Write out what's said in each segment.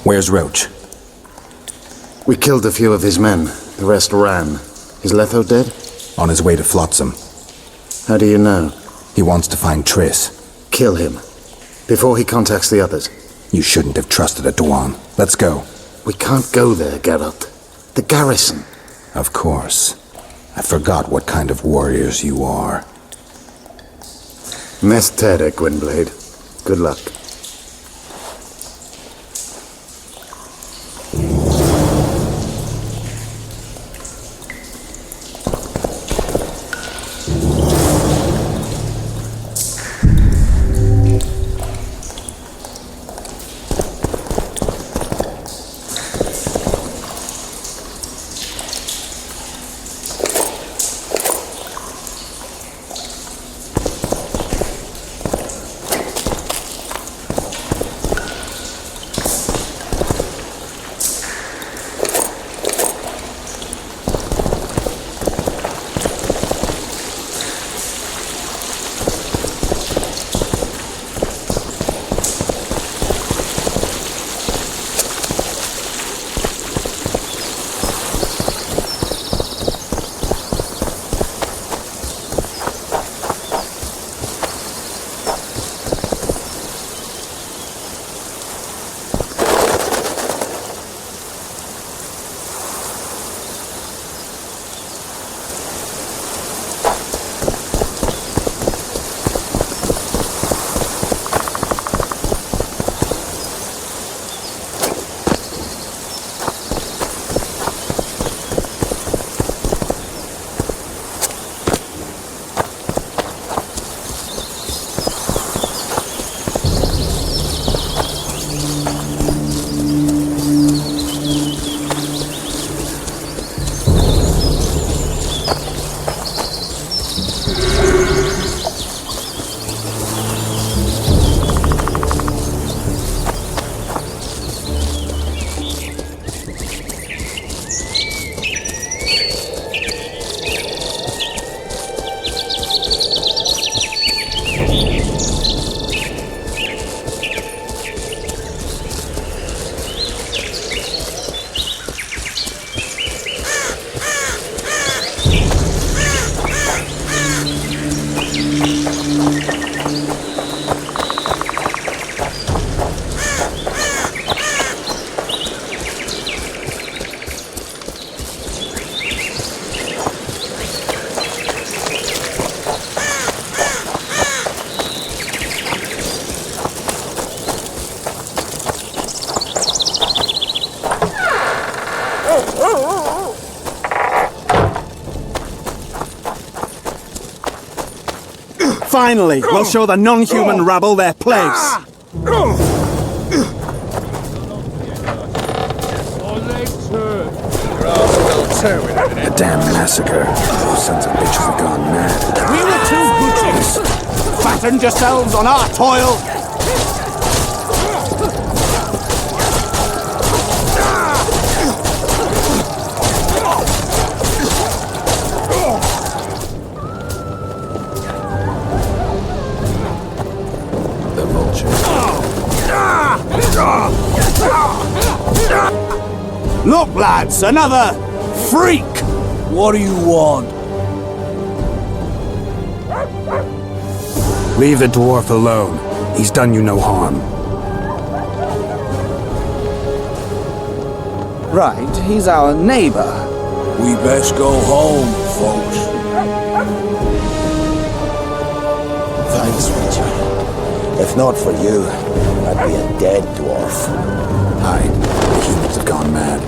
Where's Roche? We killed a few of his men. The rest ran. Is Letho dead? On his way to Flotsam. How do you know? He wants to find Triss. Kill him. Before he contacts the others. You shouldn't have trusted a Dwan. Let's go. We can't go there, Geralt. The garrison. Of course. I forgot what kind of warriors you are. Mess Tere, Gwynblade. Good luck. Finally, we'll show the non-human rabble their place. A damn massacre. Those sons of bitches have gone mad. We were two butchers. Fattened yourselves on our toil. Look, lads, another freak! What do you want? Leave the dwarf alone. He's done you no harm. Right, he's our neighbor. We best go home, folks. Thanks, Richard. If not for you, I'd be a dead dwarf. Hide. The humans have gone mad.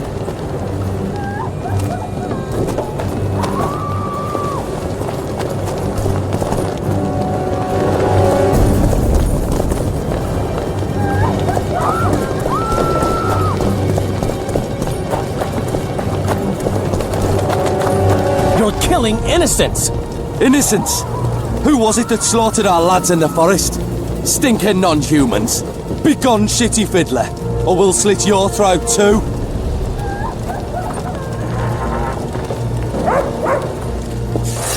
You're killing innocents! Innocents? Who was it that slaughtered our lads in the forest? Stinking non-humans. Begone, shitty fiddler, or we'll slit your throat too.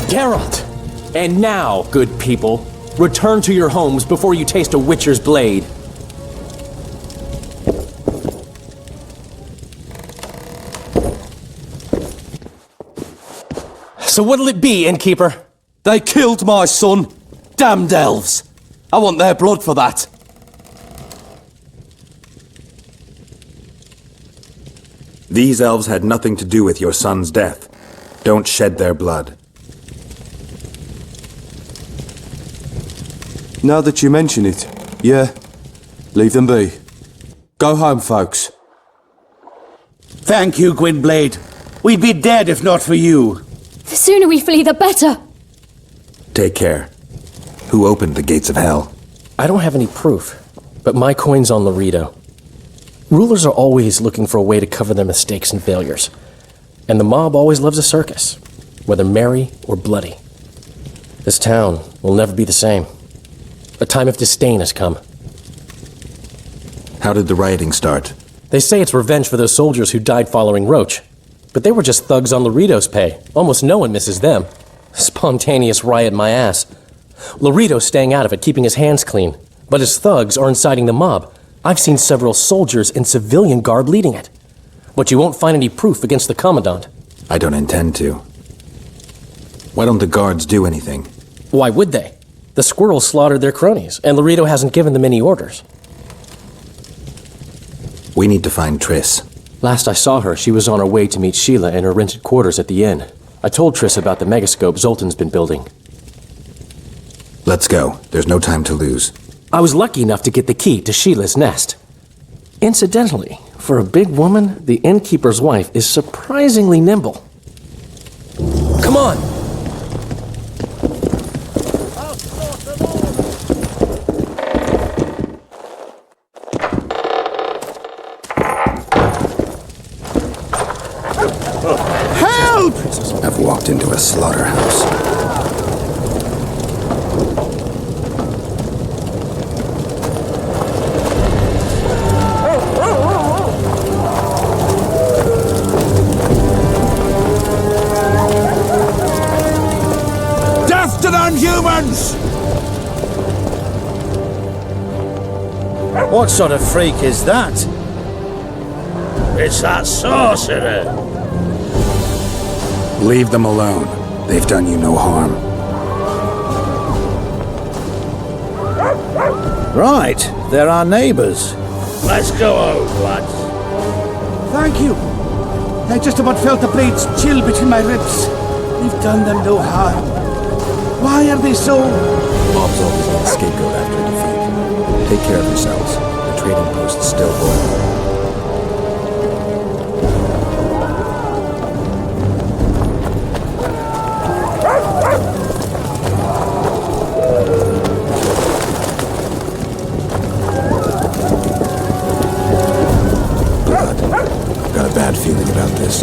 Geralt! And now, good people, return to your homes before you taste a witcher's blade. So what'll it be, innkeeper? They killed my son. Damned elves. I want their blood for that. These elves had nothing to do with your son's death. Don't shed their blood. Now that you mention it, yeah, leave them be. Go home, folks. Thank you, Gwynblade. We'd be dead if not for you. The sooner we flee, the better. Take care. Who opened the gates of hell? I don't have any proof, but my coin's on Loredo. Rulers are always looking for a way to cover their mistakes and failures. And the mob always loves a circus, whether merry or bloody. This town will never be the same. A time of disdain has come. How did the rioting start? They say it's revenge for those soldiers who died following Roche. But they were just thugs on Loredo's pay. Almost no one misses them. Spontaneous riot my ass. Loredo's staying out of it, keeping his hands clean. But his thugs are inciting the mob. I've seen several soldiers in civilian garb leading it. But you won't find any proof against the Commandant. I don't intend to. Why don't the guards do anything? Why would they? The squirrels slaughtered their cronies, and Loredo hasn't given them any orders. We need to find Triss. Last I saw her, she was on her way to meet Sheila in her rented quarters at the inn. I told Triss about the megascope Zoltan's been building. Let's go. There's no time to lose. I was lucky enough to get the key to Sheila's nest. Incidentally, for a big woman, the innkeeper's wife is surprisingly nimble. Come on! Help! I've walked into a slaughterhouse. Death to non-humans! What sort of freak is that? It's that sorcerer. Leave them alone. They've done you no harm. Right, they're our neighbors. Let's go home, lads. Thank you. I just about felt the blades chill between my ribs. We've done them no harm. Why are they so... Mob's always on the scapegoat after defeat. Take care of yourselves. The trading post's still boiling. Bad feeling about this.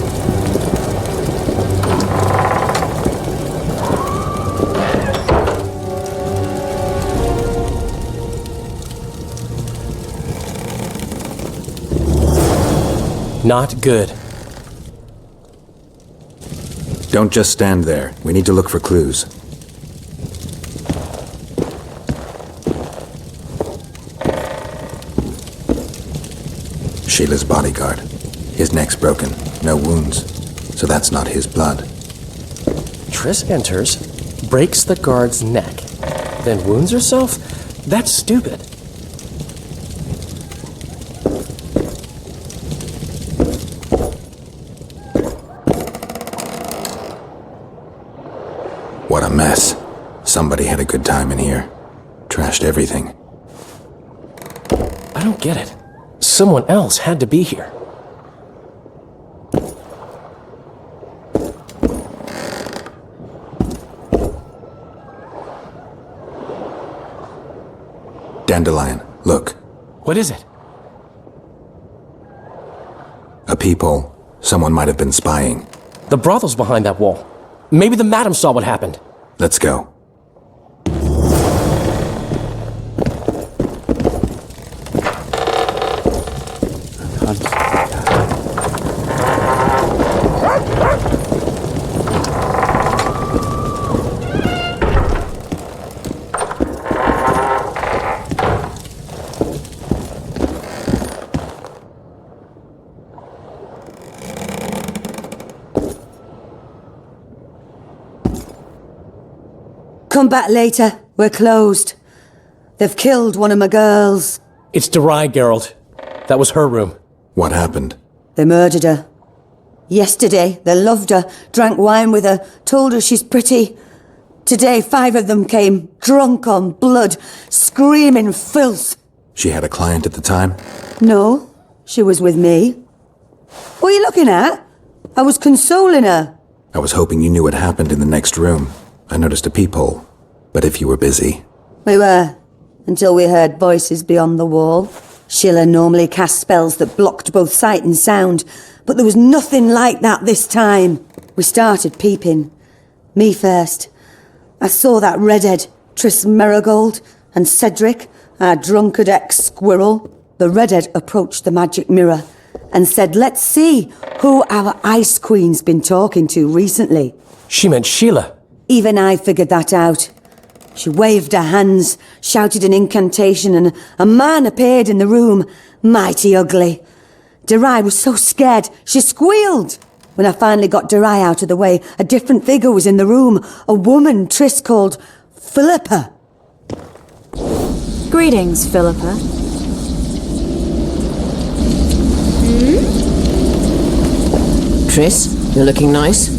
Not good. Don't just stand there. We need to look for clues. Sheila's bodyguard. His neck's broken. No wounds. So that's not his blood. Triss enters, breaks the guard's neck, then wounds herself? That's stupid. What a mess. Somebody had a good time in here. Trashed everything. I don't get it. Someone else had to be here. Dandelion, look. What is it? A peephole. Someone might have been spying. The brothel's behind that wall. Maybe the madam saw what happened. Let's go. Come back later. We're closed. They've killed one of my girls. It's Dry, Geralt. That was her room. What happened? They murdered her. Yesterday, they loved her, drank wine with her, told her she's pretty. Today, 5 of them came, drunk on blood, screaming filth. She had a client at the time? No, she was with me. What are you looking at? I was consoling her. I was hoping you knew what happened in the next room. I noticed a peephole. But if you were busy... We were, until we heard voices beyond the wall. Sheila normally cast spells that blocked both sight and sound, but there was nothing like that this time. We started peeping. Me first. I saw that redhead, Triss Marigold, and Cedric, our drunkard ex-squirrel. The redhead approached the magic mirror and said, let's see who our Ice Queen's been talking to recently. She meant Sheila. Even I figured that out. She waved her hands, shouted an incantation, and a man appeared in the room, mighty ugly. Derai was so scared, she squealed. When I finally got Derai out of the way, a different figure was in the room, a woman Triss called Philippa. Greetings, Philippa. Triss, you're looking nice.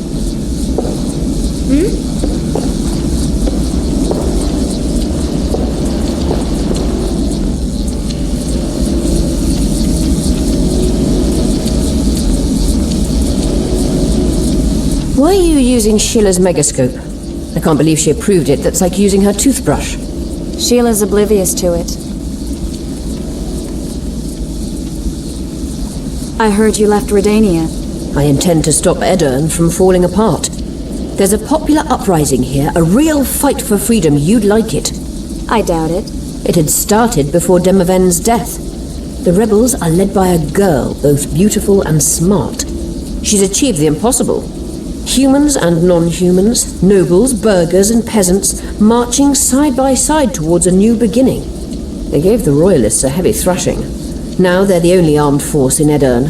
Why are you using Sheila's megascope? I can't believe she approved it. That's like using her toothbrush. Sheila's oblivious to it. I heard you left Redania. I intend to stop Aedirn from falling apart. There's a popular uprising here, a real fight for freedom. You'd like it. I doubt it. It had started before Demoven's death. The rebels are led by a girl, both beautiful and smart. She's achieved the impossible. Humans and non-humans, nobles, burghers and peasants, marching side by side towards a new beginning. They gave the royalists a heavy thrashing. Now they're the only armed force in Aedirn.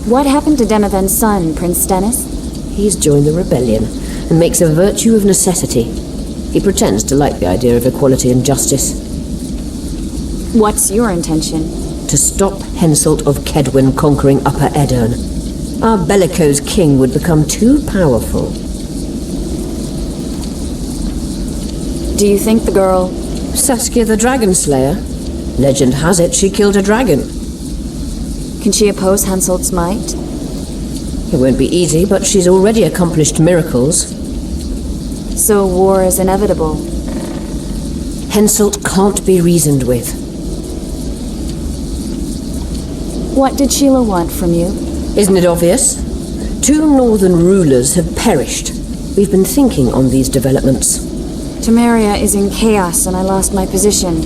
What happened to Demoven's son, Prince Stennis? He's joined the rebellion and makes a virtue of necessity. He pretends to like the idea of equality and justice. What's your intention? To stop Henselt of Kaedwen conquering Upper Aedirn. Our bellicose king would become too powerful. Do you think the girl... Saskia the Dragon Slayer? Legend has it she killed a dragon. Can she oppose Henselt's might? It won't be easy, but she's already accomplished miracles. So war is inevitable. Henselt can't be reasoned with. What did Sheila want from you? Isn't it obvious? 2 northern rulers have perished. We've been thinking on these developments. Temeria is in chaos and I lost my position.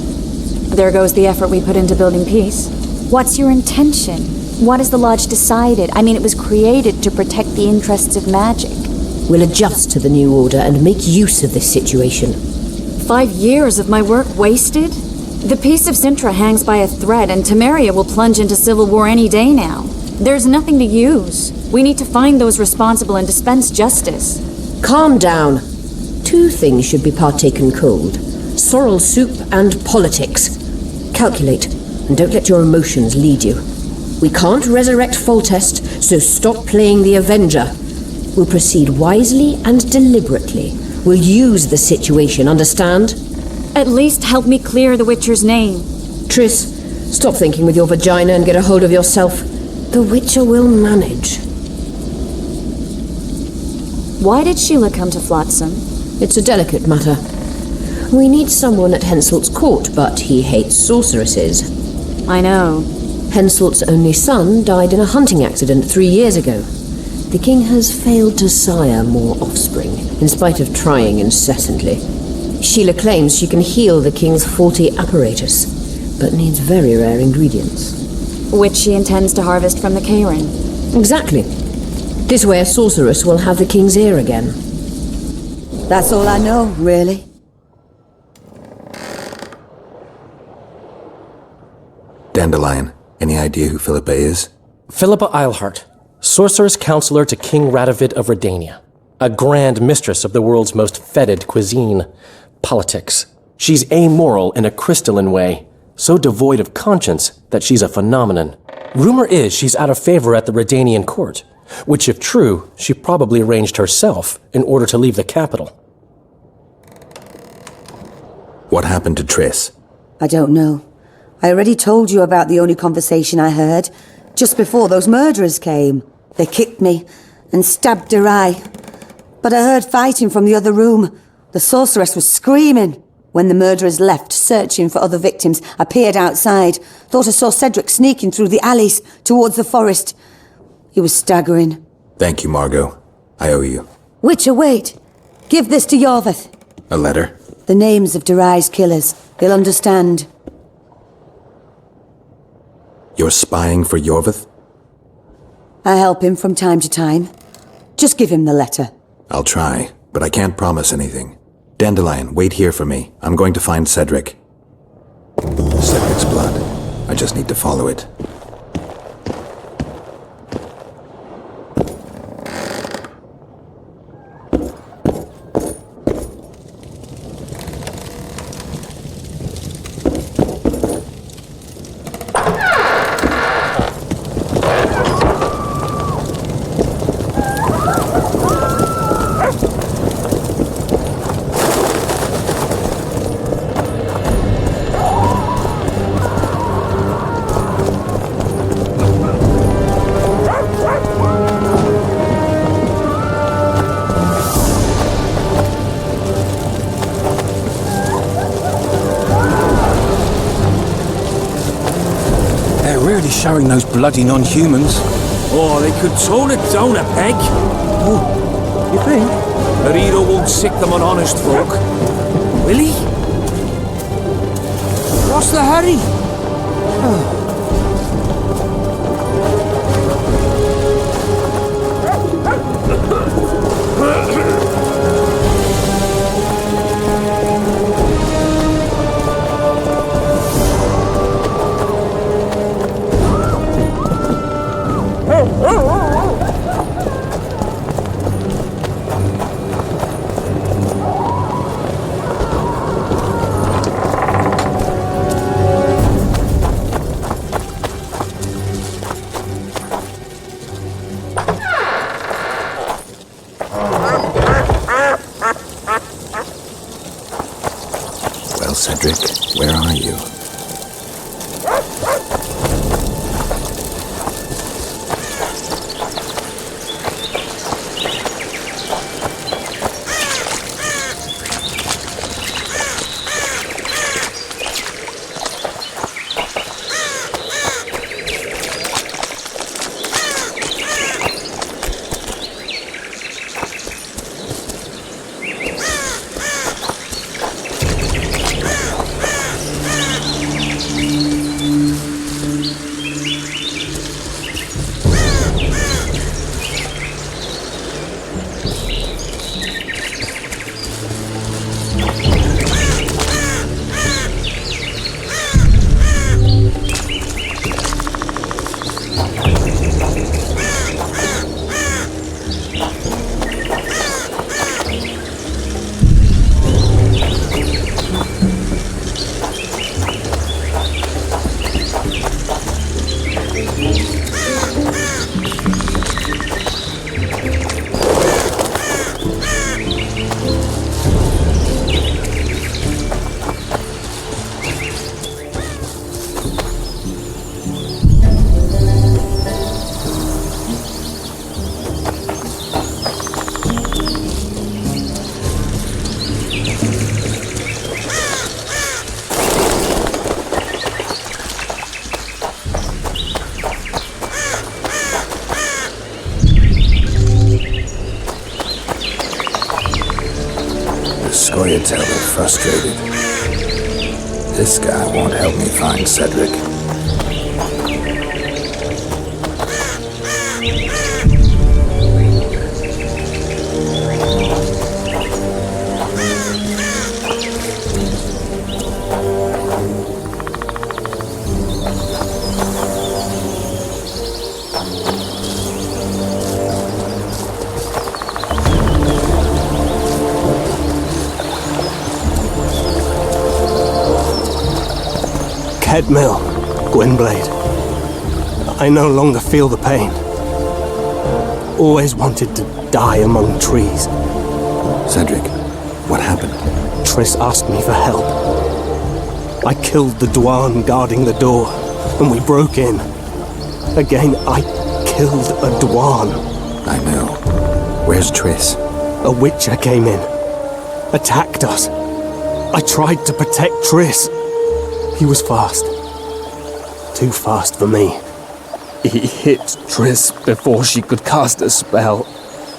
There goes the effort we put into building peace. What's your intention? What has the Lodge decided? I mean, it was created to protect the interests of magic. We'll adjust to the new order and make use of this situation. 5 years of my work wasted? The peace of Sintra hangs by a thread and Temeria will plunge into civil war any day now. There's nothing to use. We need to find those responsible and dispense justice. Calm down. 2 things should be partaken cold. Sorrel soup and politics. Calculate, and don't let your emotions lead you. We can't resurrect Foltest, so stop playing the Avenger. We'll proceed wisely and deliberately. We'll use the situation, understand? At least help me clear the Witcher's name. Triss, stop thinking with your vagina and get a hold of yourself. The Witcher will manage. Why did Sheila come to Flotsam? It's a delicate matter. We need someone at Henselt's court, but he hates sorceresses. I know. Henselt's only son died in a hunting accident 3 years ago. The king has failed to sire more offspring, in spite of trying incessantly. Sheila claims she can heal the king's faulty apparatus, but needs very rare ingredients. Which she intends to harvest from the Cairn. Exactly. This way a sorceress will have the king's ear again. That's all I know, really. Dandelion, any idea who Philippa is? Philippa Eilhart, sorceress counselor to King Radovid of Redania. A grand mistress of the world's most feted cuisine. Politics. She's amoral in a crystalline way, so devoid of conscience that she's a phenomenon. Rumor is she's out of favor at the Redanian court, which if true, she probably arranged herself in order to leave the capital. What happened to Triss? I don't know. I already told you about the only conversation I heard, just before those murderers came. They kicked me and stabbed her eye. But I heard fighting from the other room. The sorceress was screaming. When the murderers left, searching for other victims, I peered outside. Thought I saw Cedric sneaking through the alleys towards the forest. He was staggering. Thank you, Margot. I owe you. Witcher, wait. Give this to Iorveth. A letter? The names of Derai's killers. He'll understand. You're spying for Iorveth? I help him from time to time. Just give him the letter. I'll try, but I can't promise anything. Dandelion, wait here for me. I'm going to find Cedric. Cedric's blood. I just need to follow it. Showing those bloody non-humans. Oh, they could tone it down a peg. Oh, you think? Loredo won't sick them on honest folk. Will he? What's the hurry? Oh. Cedric, where are you? Scoia'tael is frustrated. This guy won't help me find Cedric. head mill, Gwynblade. I no longer feel the pain. Always wanted to die among trees. Cedric, what happened? Triss asked me for help. I killed the Dwan guarding the door, and we broke in. Again, I killed a Dwan. I know. Where's Triss? A Witcher came in, attacked us. I tried to protect Triss. He was fast. Too fast for me. He hit Triss before she could cast a spell.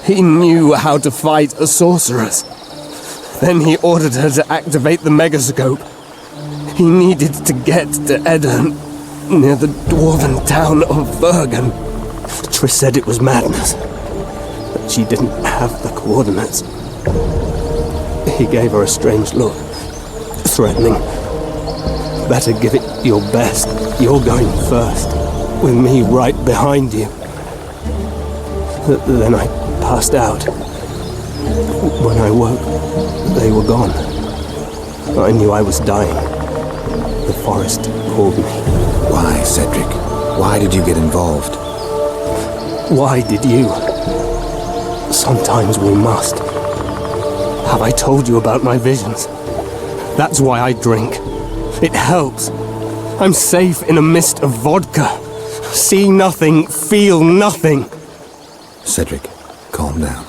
He knew how to fight a sorceress. Then he ordered her to activate the megascope. He needed to get to Aedirn, near the dwarven town of Vergen. Triss said it was madness, but she didn't have the coordinates. He gave her a strange look, threatening. Better give it your best. You're going first, with me right behind you. Then I passed out. When I woke, they were gone. I knew I was dying. The forest called me. Why, Cedric? Why did you get involved? Why did you? Sometimes we must. Have I told you about my visions? That's why I drink. It helps. I'm safe in a mist of vodka. See nothing, feel nothing. Cedric, calm down.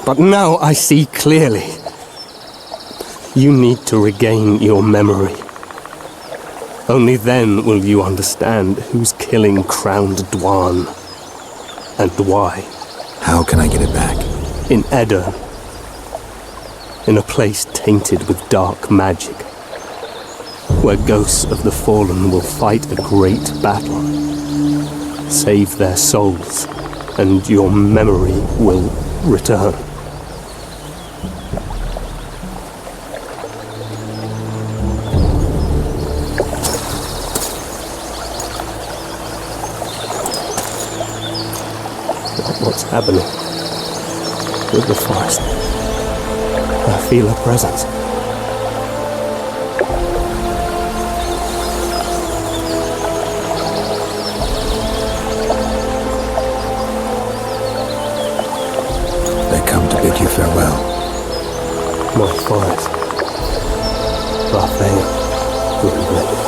But now I see clearly. You need to regain your memory. Only then will you understand who's killing crowned Dwan and why. How can I get it back? In Aedirn. In a place tainted with dark magic. Where ghosts of the fallen will fight a great battle. Save their souls, and your memory will return. What's happening with the forest? I feel a presence. They come to bid you farewell. My forest. Farewell. Farewell.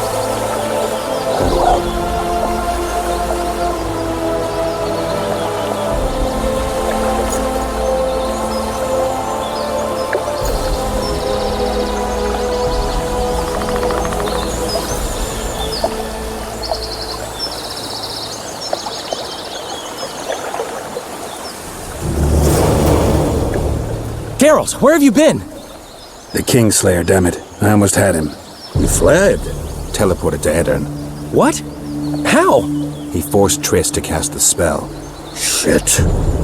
Geralt, where have you been? The Kingslayer, damn it. I almost had him. You fled? Teleported to Aedirn. What? How? He forced Triss to cast the spell. Shit.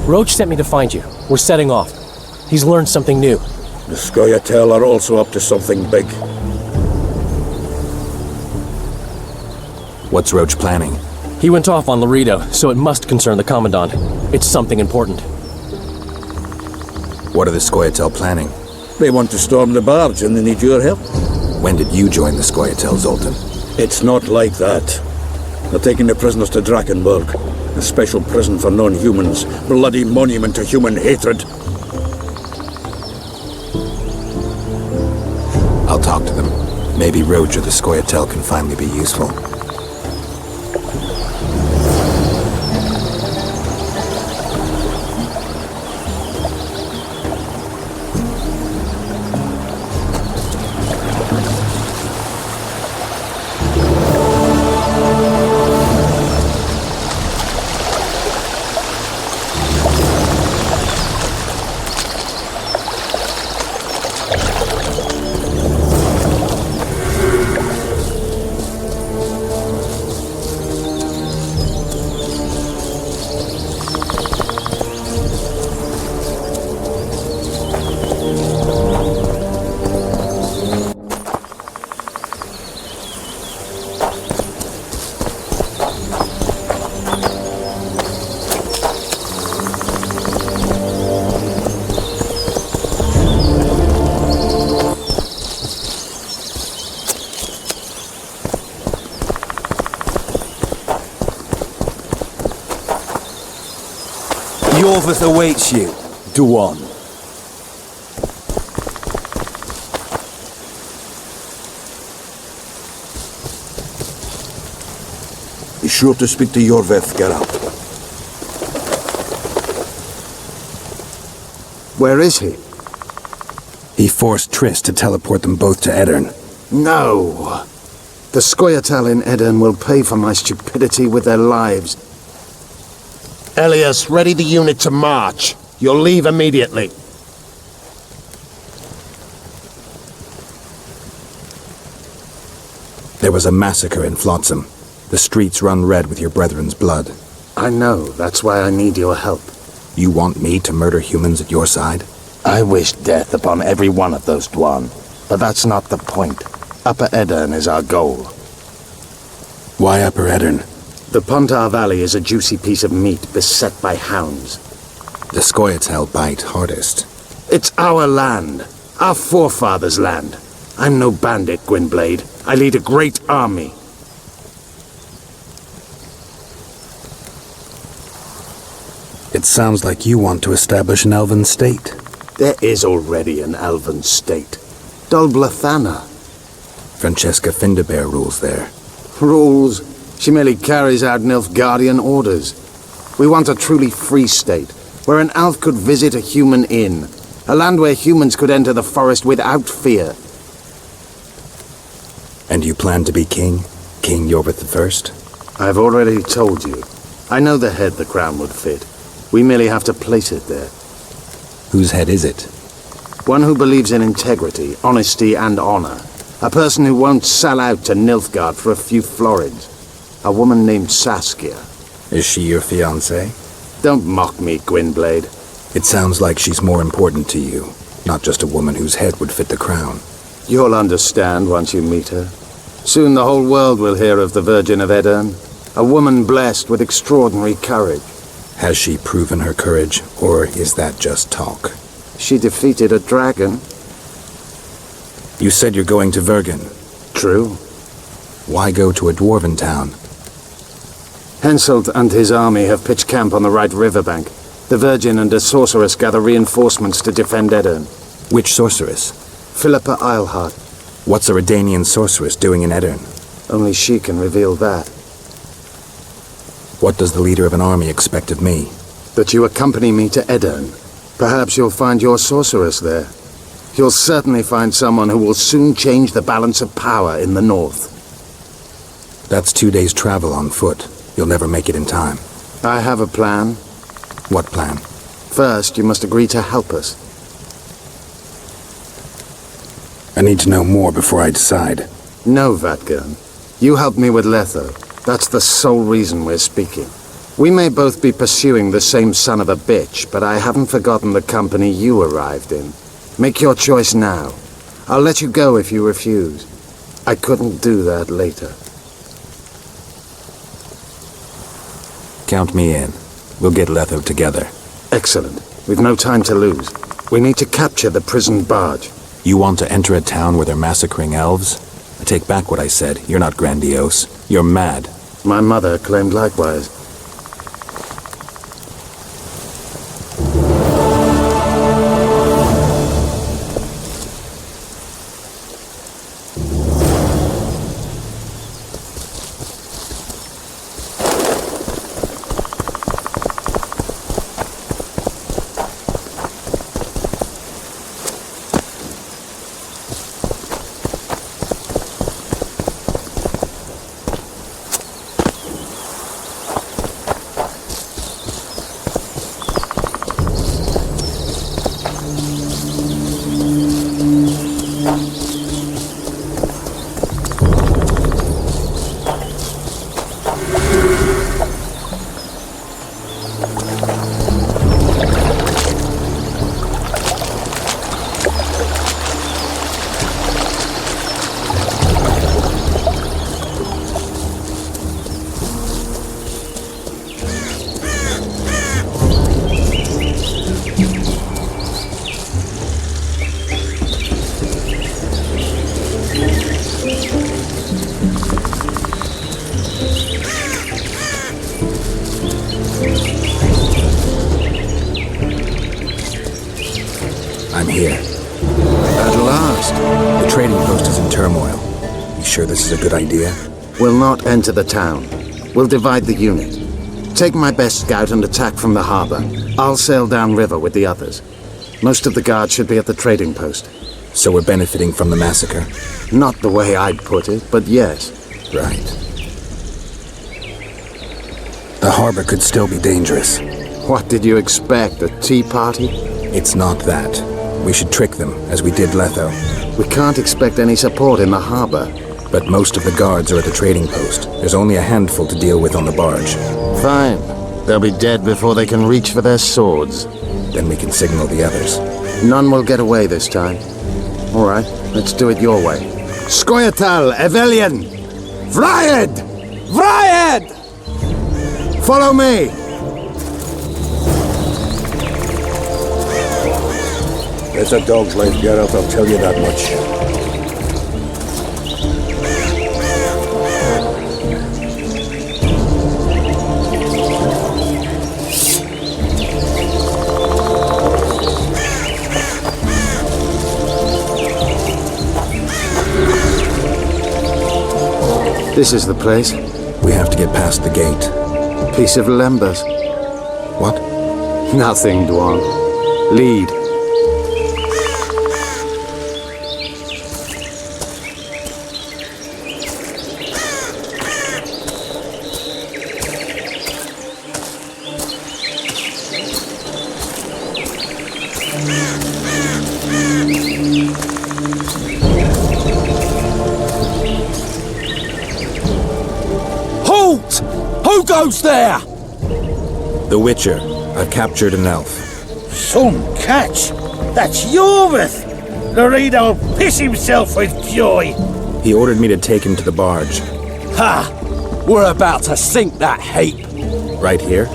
Roche sent me to find you. We're setting off. He's learned something new. The Scoia'tael are also up to something big. What's Roche planning? He went off on Loredo, so it must concern the Commandant. It's something important. What are the Scoia'tael planning? They want to storm the barge and they need your help. When did you join the Scoia'tael, Zoltan? It's not like that. They're taking the prisoners to Drakkenburg, a special prison for non-humans, bloody monument to human hatred. I'll talk to them. Maybe Roche or the Scoia'tael can finally be useful. Iorveth awaits you. Do on. Be sure to speak to Iorveth, Geralt. Where is he? He forced Triss to teleport them both to Aedirn. No! The Scoia'tael in Aedirn will pay for my stupidity with their lives. Elias, ready the unit to march. You'll leave immediately. There was a massacre in Flotsam. The streets run red with your brethren's blood. I know, that's why I need your help. You want me to murder humans at your side? I wish death upon every one of those Dwan. But that's not the point. Upper Aedirn is our goal. Why Upper Aedirn? The Pontar Valley is a juicy piece of meat beset by hounds. The Scoia'tael bite hardest. It's our land. Our forefathers' land. I'm no bandit, Gwynblade. I lead a great army. It sounds like you want to establish an elven state. There is already an elven state. Dol Blathana. Francesca Findabair rules there. Rules? She merely carries out Nilfgaardian orders. We want a truly free state, where an elf could visit a human inn. A land where humans could enter the forest without fear. And you plan to be king? King Iorveth I? I've already told you. I know the head the crown would fit. We merely have to place it there. Whose head is it? One who believes in integrity, honesty, and honor. A person who won't sell out to Nilfgaard for a few florins. A woman named Saskia. Is she your fiancée? Don't mock me, Gwynblade. It sounds like she's more important to you, not just a woman whose head would fit the crown. You'll understand once you meet her. Soon the whole world will hear of the Vergen of Aedirn, a woman blessed with extraordinary courage. Has she proven her courage, or is that just talk? She defeated a dragon. You said you're going to Vergen. True. Why go to a dwarven town? Henselt and his army have pitched camp on the right riverbank. The Vergen and a sorceress gather reinforcements to defend Aedirn. Which sorceress? Philippa Eilhart. What's a Redanian sorceress doing in Aedirn? Only she can reveal that. What does the leader of an army expect of me? That you accompany me to Aedirn. Perhaps you'll find your sorceress there. You'll certainly find someone who will soon change the balance of power in the north. That's 2 days' travel on foot. You'll never make it in time. I have a plan. What plan? First, you must agree to help us. I need to know more before I decide. No, Vergen. You helped me with Letho. That's the sole reason we're speaking. We may both be pursuing the same son of a bitch, but I haven't forgotten the company you arrived in. Make your choice now. I'll let you go if you refuse. I couldn't do that later. Count me in. We'll get Letho together. Excellent. We've no time to lose. We need to capture the prison barge. You want to enter a town where they're massacring elves? I take back what I said. You're not grandiose. You're mad. My mother claimed likewise. trading post is in turmoil. You sure this is a good idea? We'll not enter the town. We'll divide the unit. Take my best scout and attack from the harbor. I'll sail downriver with the others. Most of the guards should be at the trading post. So we're benefiting from the massacre? Not the way I'd put it, but yes. Right. The harbor could still be dangerous. What did you expect, a tea party? It's not that. We should trick them, as we did Letho. We can't expect any support in the harbor. But most of the guards are at the trading post. There's only a handful to deal with on the barge. Fine. They'll be dead before they can reach for their swords. Then we can signal the others. None will get away this time. All right, let's do it your way. Scoia'tael, Evelian! Riot! Riot! Follow me! It's a dog's life, Geralt, I'll tell you that much. This is the place. We have to get past the gate. Piece of Lembas. What? Nothing, Dwan. Lead. Who goes there? The Witcher. I've captured an elf. Some catch! That's Iorveth! Loredo will piss himself with joy! He ordered me to take him to the barge. Ha! We're about to sink that heap. Right here?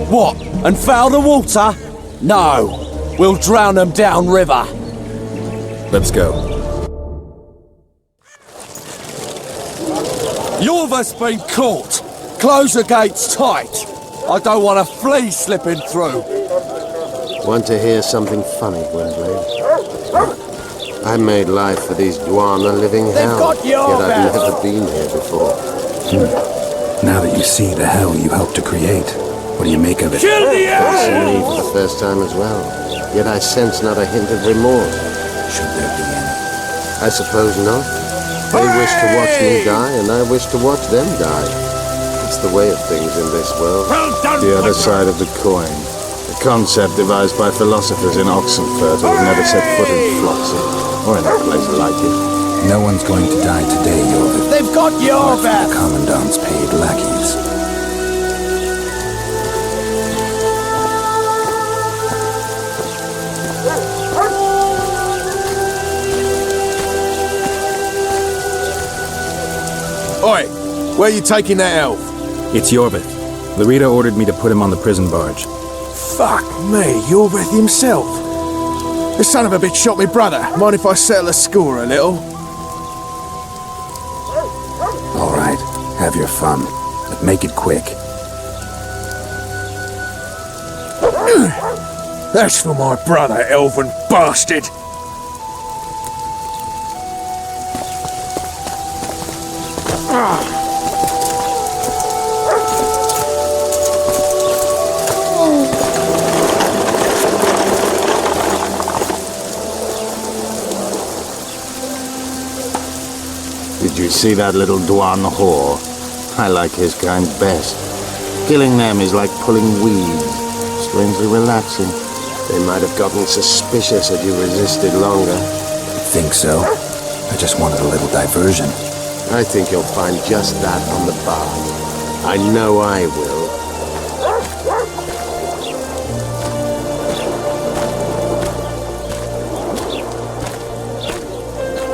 What? And foul the water? No. We'll drown them downriver. Let's go. Iorveth's been caught. Close the gates tight. I don't want a flea slipping through. Want to hear something funny, Gwynblade? I made life for these Dwan a living hell, yet I've never been here before. Now that you see the hell you helped to create, what do you make of it? Kill the Facing me for the first time as well, yet I sense not a hint of remorse. Should there be any? I suppose not. They wish to watch me die, and I wish to watch them die. It's the way of things in this world. Well done, the other side of the coin. A concept devised by philosophers in Oxenfurt who have never set foot in Flotsam, or in a place like it. No one's going to die today, Iorveth. They've got Iorveth! The Commandant's paid lackeys. Oi! Where are you taking that elf? It's Iorveth. Loredo ordered me to put him on the prison barge. Fuck me, Iorveth himself. The son of a bitch shot me brother. Mind if I settle the score a little? All right, have your fun, but make it quick. That's for my brother, elven bastard. Did you see that little Dwan whore? I like his kind best. Killing them is like pulling weeds. Strangely relaxing. They might have gotten suspicious had you resisted longer. Think so? I just wanted a little diversion. I think you'll find just that on the barge. I know I will.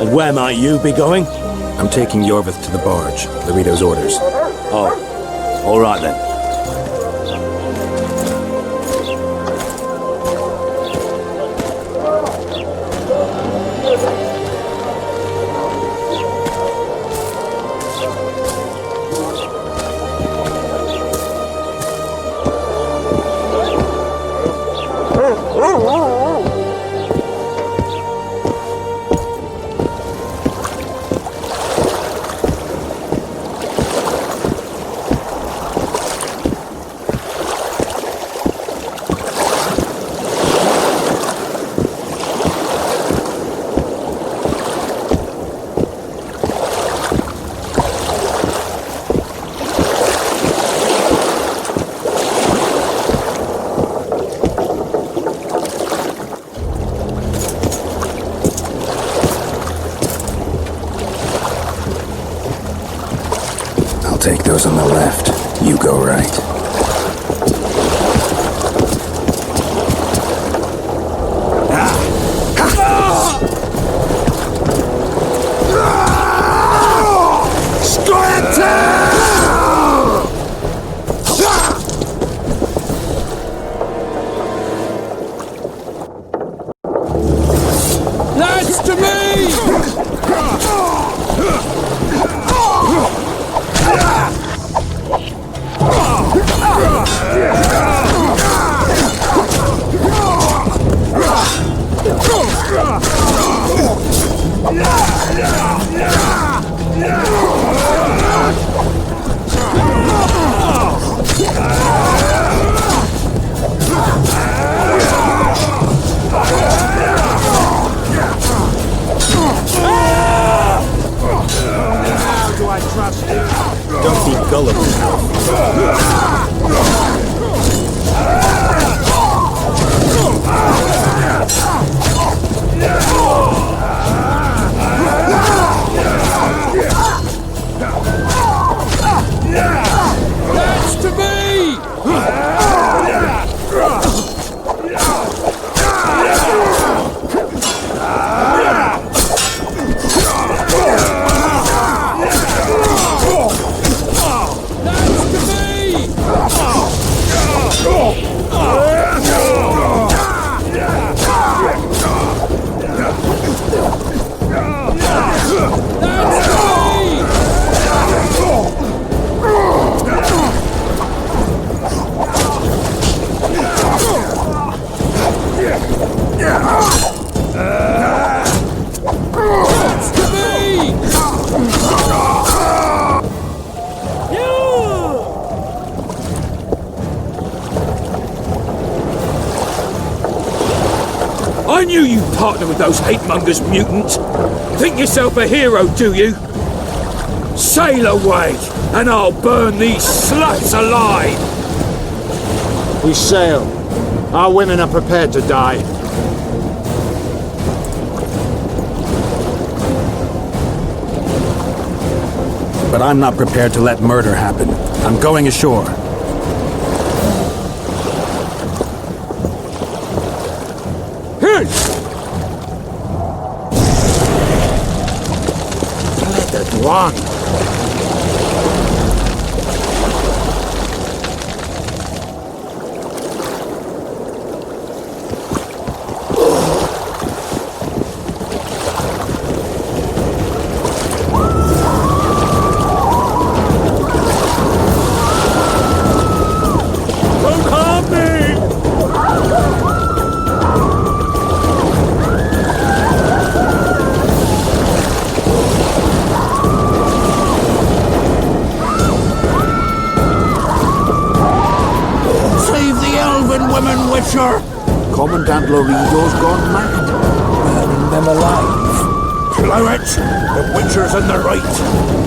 And where might you be going? I'm taking Iorveth to the barge. Loredo's orders. Oh, all right then. take those on the left. You go right. Lads, to me! Don't be gullible. Lads, to me! I knew you'd partner with those hate-mongers, mutant. Think yourself a hero, do you? Sail away, and I'll burn these sluts alive! We sail. Our women are prepared to die. But I'm not prepared to let murder happen. I'm going ashore. One. Commandant Loredo's gone mad. Burning them alive. Blow it! The Witcher's in the right!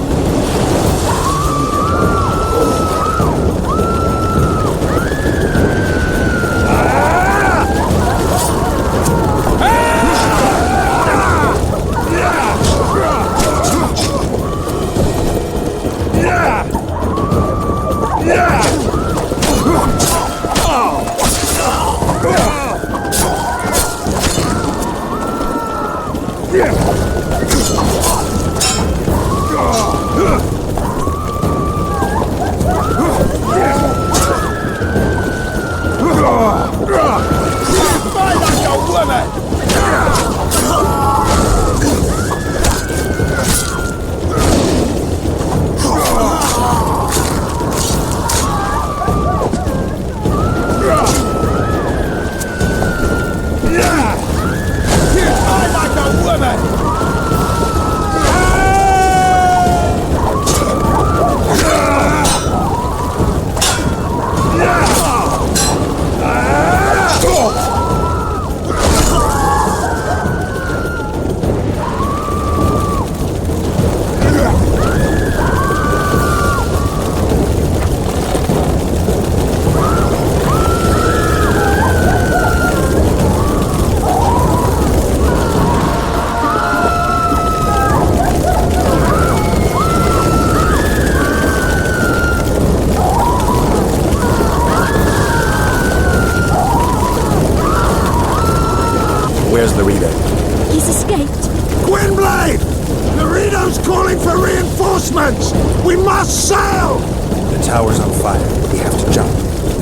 Loredo's calling for reinforcements! We must sail! The tower's on fire. We have to jump.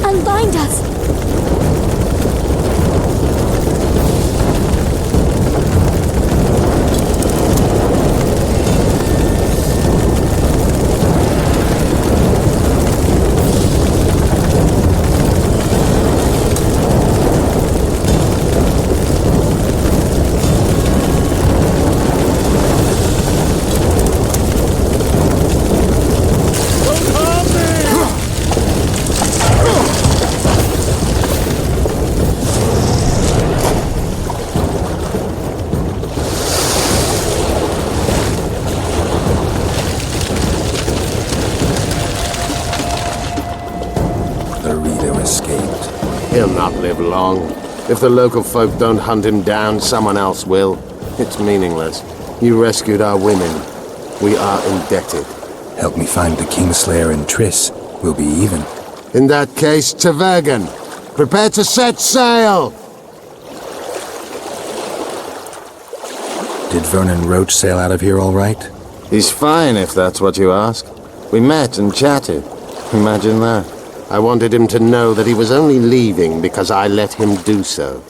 Unbind us! He'll not live long. If the local folk don't hunt him down, someone else will. It's meaningless. You rescued our women. We are indebted. Help me find the Kingslayer and Triss. We'll be even. In that case, to Vergen. Prepare to set sail! Did Vernon Roche sail out of here all right? He's fine, if that's what you ask. We met and chatted. Imagine that. I wanted him to know that he was only leaving because I let him do so.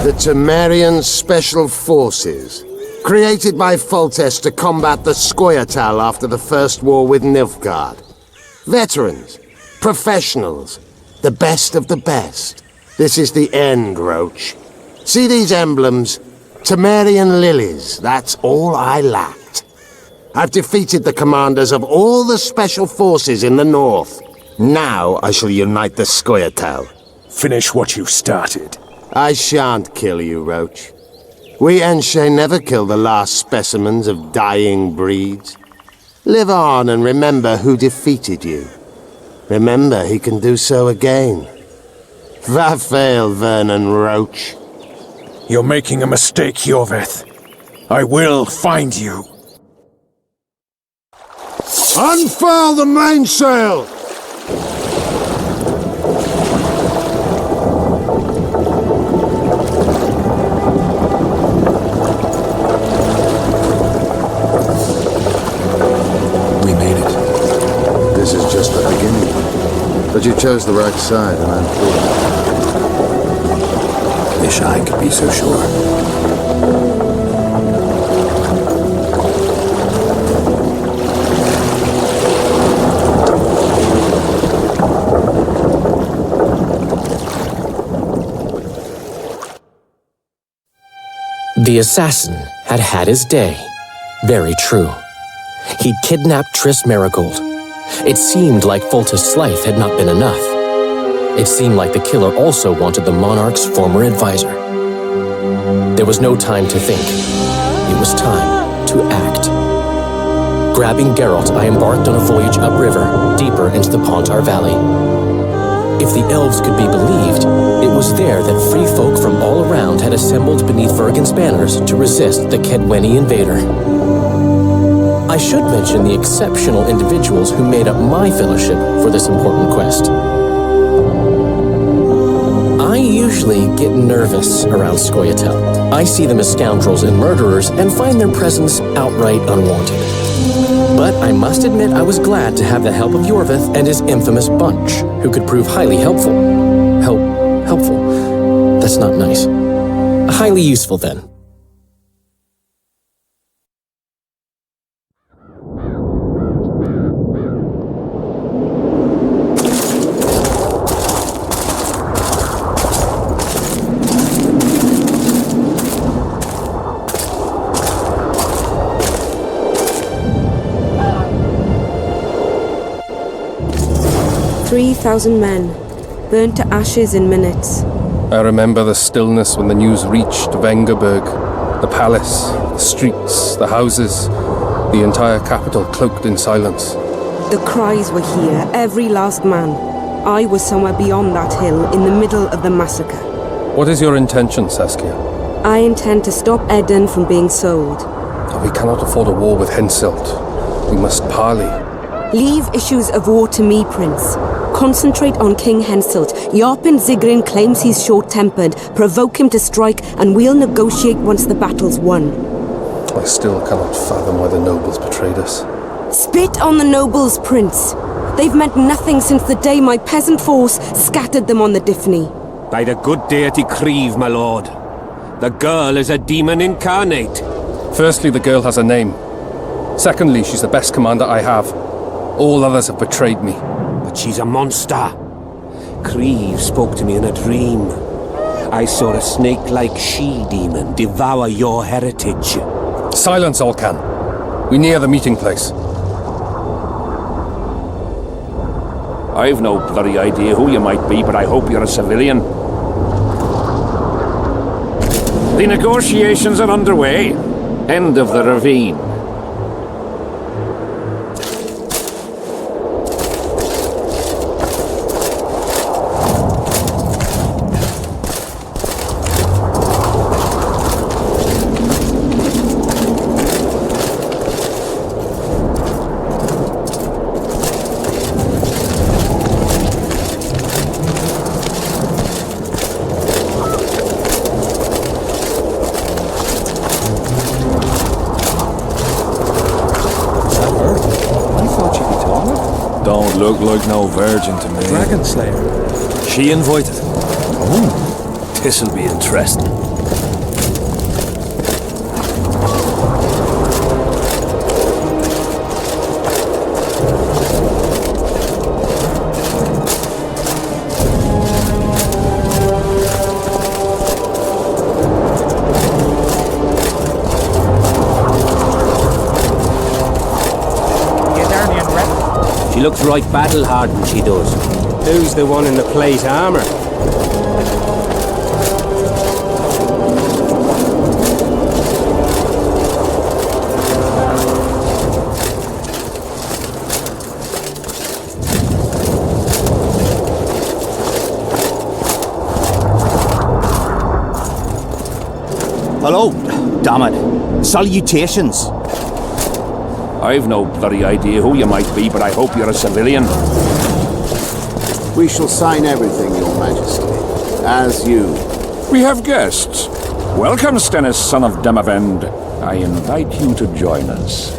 The Temerian Special Forces, created by Foltest to combat the Scoia'tael after the First War with Nilfgaard. Veterans, professionals, the best of the best. This is the end, Roche. See these emblems? Temerian lilies, that's all I lacked. I've defeated the commanders of all the special forces in the north. Now I shall unite the Scoia'tael. Finish what you started. I shan't kill you, Roche. We Enshe never kill the last specimens of dying breeds. Live on and remember who defeated you. Remember he can do so again. Vafail, Vernon Roche. You're making a mistake, Iorveth. I will find you. Unfurl the mainsail! We made it. This is just the beginning. But you chose the right side, and I'm pleased. Wish I could be so sure. The assassin had had his day. Very true. He'd kidnapped Triss Marigold. It seemed like Foltest's life had not been enough. It seemed like the killer also wanted the monarch's former advisor. There was no time to think. It was time to act. Grabbing Geralt, I embarked on a voyage upriver, deeper into the Pontar Valley. If the elves could be believed, it was there that free folk from all around had assembled beneath Vergen's banners to resist the Kaedweni invader. I should mention the exceptional individuals who made up my fellowship for this important quest. I usually get nervous around Scoia'tael. I see them as scoundrels and murderers and find their presence outright unwanted. But I must admit I was glad to have the help of Iorveth and his infamous bunch, who could prove highly helpful. Helpful? That's not nice. Highly useful, then. 3,000 men, burnt to ashes in minutes. I remember the stillness when the news reached Vengerberg. The palace, the streets, the houses, the entire capital cloaked in silence. The cries were here, every last man. I was somewhere beyond that hill, in the middle of the massacre. What is your intention, Saskia? I intend to stop Aedirn from being sold. We cannot afford a war with Henselt. We must parley. Leave issues of war to me, Prince. Concentrate on King Henselt. Yarpen Zigrin claims he's short-tempered. Provoke him to strike, and we'll negotiate once the battle's won. I still cannot fathom why the nobles betrayed us. Spit on the nobles, Prince. They've meant nothing since the day my peasant force scattered them on the Dyffny. By the good deity Creve, my lord. The girl is a demon incarnate. Firstly, the girl has a name. Secondly, she's the best commander I have. All others have betrayed me. But she's a monster. Creve spoke to me in a dream. I saw a snake-like she-demon devour your heritage. Silence, Zoltan. We near the meeting place. I've no bloody idea who you might be, but I hope you're a civilian. The negotiations are underway. End of the ravine. Look like no Vergen to me. Dragon Slayer. She invited. Oh, this'll be interesting. She looks right battle-hardened, she does. Who's the one in the plate armor? Hello, damn it. Salutations. I've no bloody idea who you might be, but I hope you're a civilian. We shall sign everything, Your Majesty. As you. We have guests. Welcome, Stennis, son of Demavend. I invite you to join us.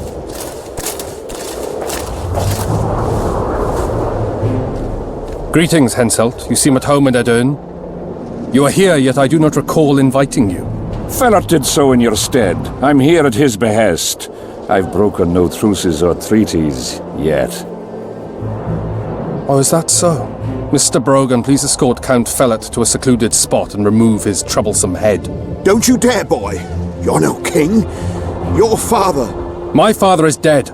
Greetings, Henselt. You seem at home in Aedirn. You are here, yet I do not recall inviting you. Felot did so in your stead. I'm here at his behest. I've broken no truces or treaties, yet. Oh, is that so? Mr. Brogan, please escort Count Felot to a secluded spot and remove his troublesome head. Don't you dare, boy! You're no king. Your father. My father is dead.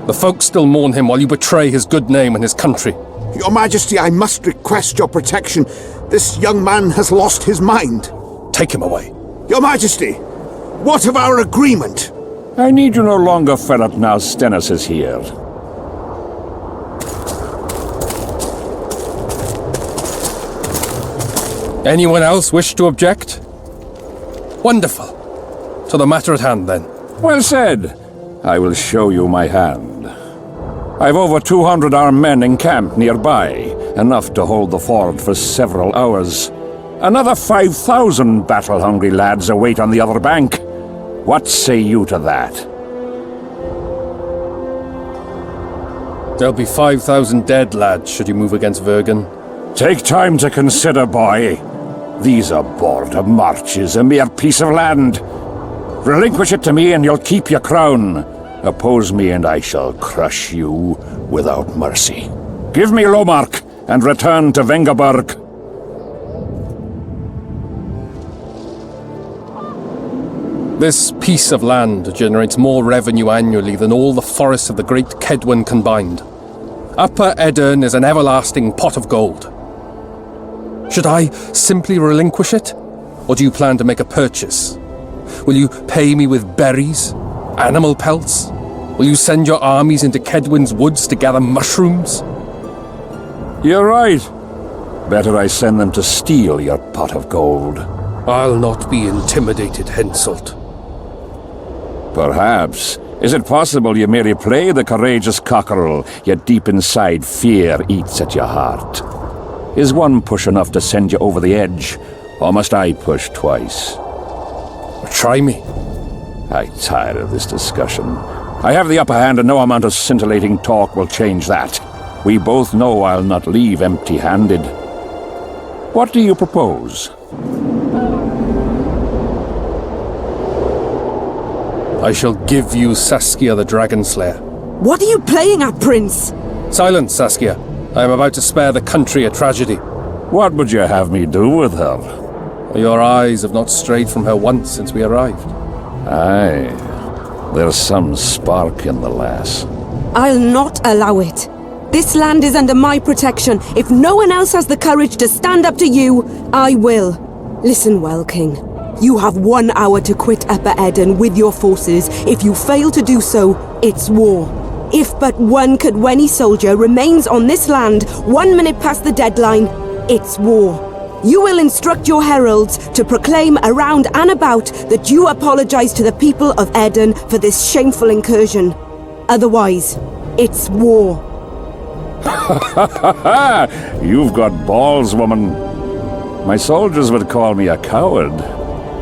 The folk still mourn him while you betray his good name and his country. Your Majesty, I must request your protection. This young man has lost his mind. Take him away. Your Majesty, what of our agreement? I need you no longer, Felot, now Stennis is here. Anyone else wish to object? Wonderful. To the matter at hand, then. Well said. I will show you my hand. I've over 200 armed men encamped nearby, enough to hold the fort for several hours. Another 5,000 battle-hungry lads await on the other bank. What say you to that? There'll be 5,000 dead lads should you move against Vergen. Take time to consider, boy. These are border marches, a mere piece of land. Relinquish it to me and you'll keep your crown. Oppose me and I shall crush you without mercy. Give me Lomark and return to Vengerberg. This piece of land generates more revenue annually than all the forests of the great Kaedwen combined. Upper Aedirn is an everlasting pot of gold. Should I simply relinquish it? Or do you plan to make a purchase? Will you pay me with berries? Animal pelts? Will you send your armies into Kaedwen's woods to gather mushrooms? You're right. Better I send them to steal your pot of gold. I'll not be intimidated, Henselt. Perhaps. Is it possible you merely play the courageous cockerel, yet deep inside fear eats at your heart? Is one push enough to send you over the edge, or must I push twice? Try me. I tire of this discussion. I have the upper hand and no amount of scintillating talk will change that. We both know I'll not leave empty-handed. What do you propose? I shall give you Saskia the Dragonslayer. What are you playing at, Prince? Silence, Saskia. I am about to spare the country a tragedy. What would you have me do with her? Your eyes have not strayed from her once since we arrived. Aye. There's some spark in the lass. I'll not allow it. This land is under my protection. If no one else has the courage to stand up to you, I will. Listen well, King. You have 1 hour to quit Upper Aedirn with your forces. If you fail to do so, it's war. If but one Kaedweni soldier remains on this land 1 minute past the deadline, it's war. You will instruct your heralds to proclaim around and about that you apologize to the people of Aedirn for this shameful incursion. Otherwise, it's war. You've got balls, woman. My soldiers would call me a coward.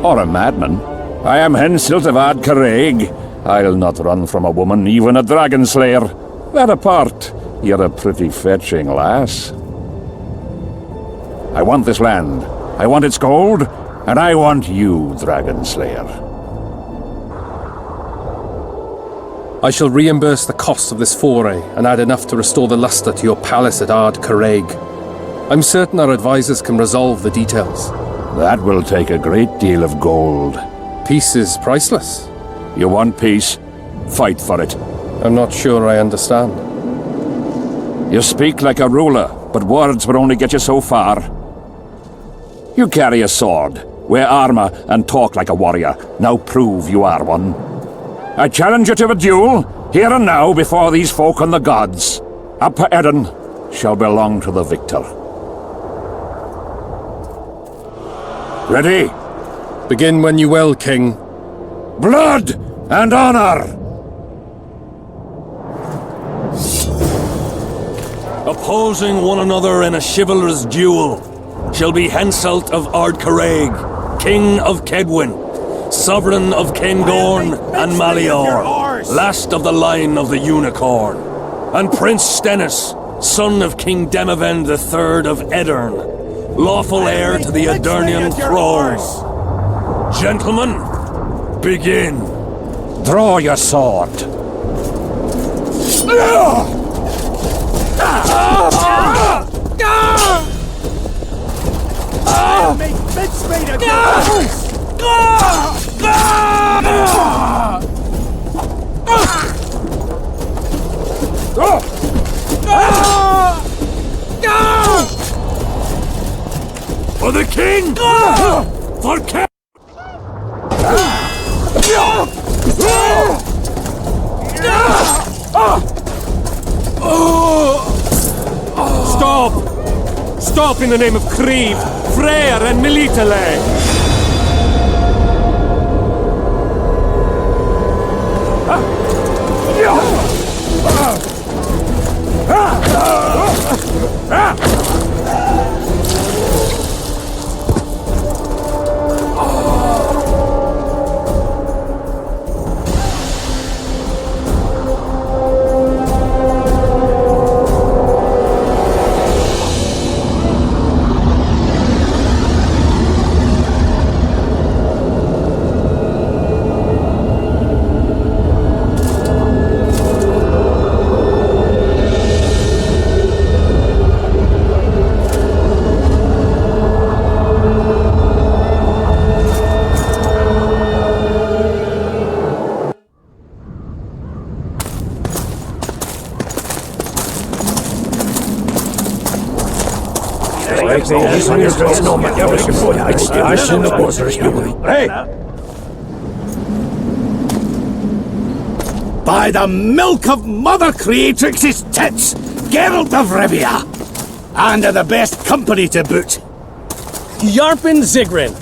Or a madman. I am Henselt of Kaedwen. I'll not run from a woman, even a dragon slayer. That apart, you're a pretty fetching lass. I want this land. I want its gold. And I want you, dragon slayer. I shall reimburse the costs of this foray and add enough to restore the luster to your palace at Kaedwen. I'm certain our advisors can resolve the details. That will take a great deal of gold. Peace is priceless. You want peace? Fight for it. I'm not sure I understand. You speak like a ruler, but words will only get you so far. You carry a sword, wear armor, and talk like a warrior. Now prove you are one. I challenge you to a duel, here and now, before these folk and the gods. Upper Aedirn shall belong to the victor. Ready? Begin when you will, King. Blood and honor! Opposing one another in a chivalrous duel shall be Henselt of Kaedwen, King of Kaedwen, Sovereign of Cairngorm and Malior, last of the line of the Unicorn, and Prince Stennis, son of King Demavend III of Aedirn, lawful heir to the Aedirnian throne. Gentlemen, begin. Draw your sword. Make mincemeat of For the king! For King! Stop! Stop in the name of Kriv, Freyr and Militale! Hey! By the milk of Mother Creatrix's tits, Geralt of Rivia! And in the best company to boot. Yarpin Zigrin!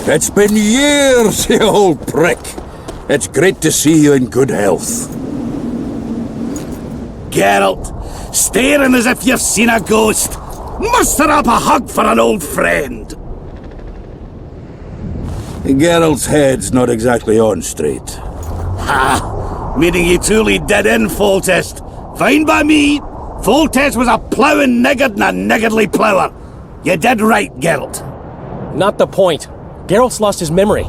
It's been years, you old prick. It's great to see you in good health. Geralt, staring as if you've seen a ghost. Muster up a hug for an old friend. Geralt's head's not exactly on straight. Ha! Meaning you truly did in Foltest. Fine by me. Foltest was a ploughing niggard and a niggardly plougher. You did right, Geralt. Not the point. Geralt's lost his memory.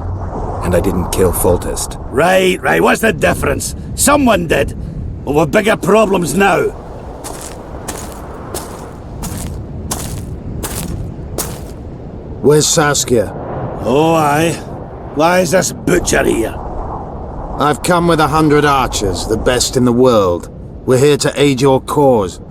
And I didn't kill Foltest. Right. What's the difference? Someone did. Well, we've bigger problems now. Where's Saskia? Oh, aye. Why is this butcher here? I've come with 100 archers, the best in the world. We're here to aid your cause.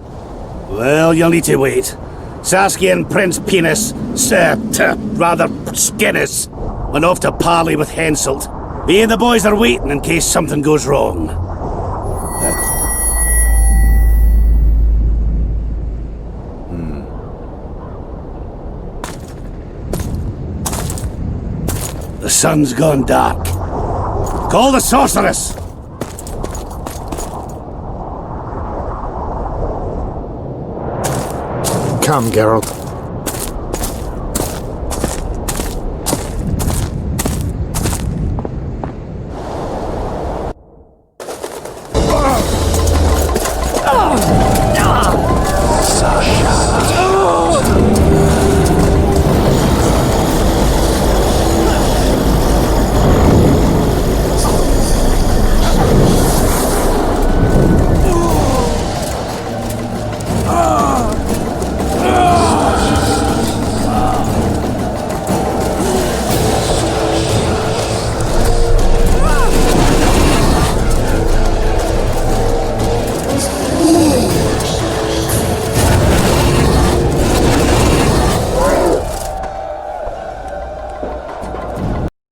Well, you'll need to wait. Saskia and Prince Penis, rather Skinnis, went off to parley with Henselt. Me and the boys are waiting in case something goes wrong. The sun's gone dark. Call the sorceress! Come, Geralt.